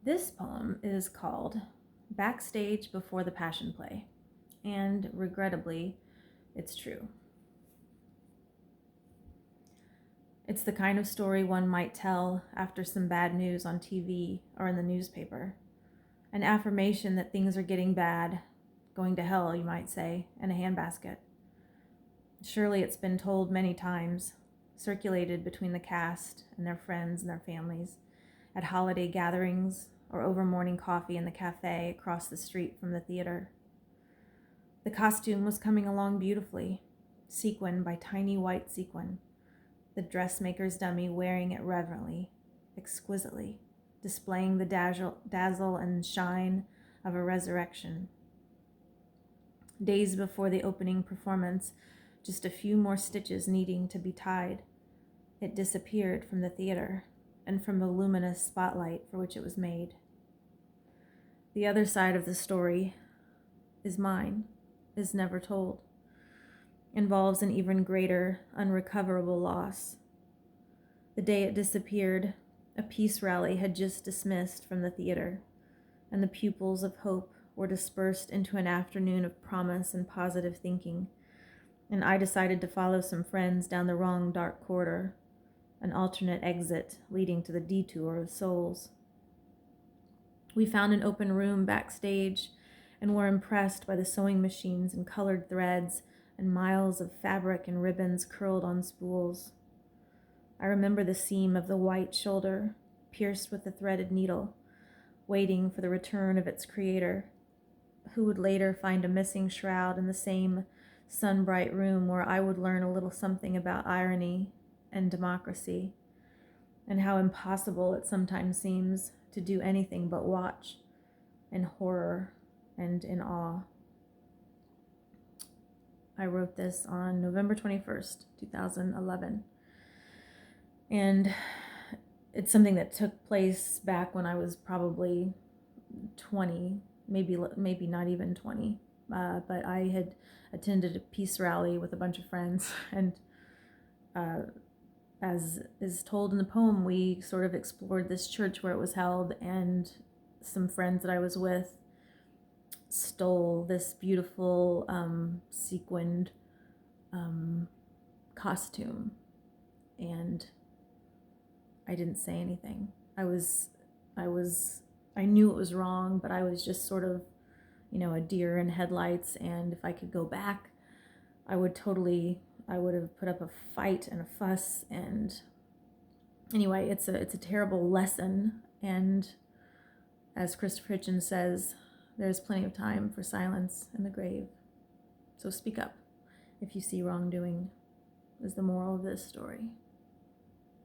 This poem is called Backstage Before the Passion Play, and regrettably, it's true. It's the kind of story one might tell after some bad news on TV or in the newspaper. An affirmation that things are getting bad, going to hell, you might say, in a handbasket. Surely it's been told many times, circulated between the cast and their friends and their families, at holiday gatherings or over morning coffee in the cafe across the street from the theater. The costume was coming along beautifully, sequin by tiny white sequin, the dressmaker's dummy wearing it reverently, exquisitely, displaying the dazzle and shine of a resurrection. Days before the opening performance, just a few more stitches needing to be tied, it disappeared from the theater and from the luminous spotlight for which it was made. The other side of the story is mine, is never told, involves an even greater, unrecoverable loss. The day it disappeared, a peace rally had just dismissed from the theater, and the pupils of hope were dispersed into an afternoon of promise and positive thinking, and I decided to follow some friends down the wrong dark corridor, an alternate exit leading to the detour of souls. We found an open room backstage and were impressed by the sewing machines and colored threads and miles of fabric and ribbons curled on spools. I remember the seam of the white shoulder, pierced with the threaded needle, waiting for the return of its creator, who would later find a missing shroud in the same sun-bright room where I would learn a little something about irony and democracy, and how impossible it sometimes seems to do anything but watch in horror and in awe. I wrote this on November 21st, 2011. And it's something that took place back when I was probably 20, maybe not even 20. But I had attended a peace rally with a bunch of friends, and as is told in the poem, we sort of explored this church where it was held, and some friends that I was with stole this beautiful sequined costume, and I didn't say anything. I knew it was wrong, but I was just sort of, a deer in headlights, and if I could go back, I would have put up a fight and a fuss. And anyway, it's a terrible lesson, and as Christopher Hitchens says, there's plenty of time for silence in the grave. So speak up if you see wrongdoing, is the moral of this story.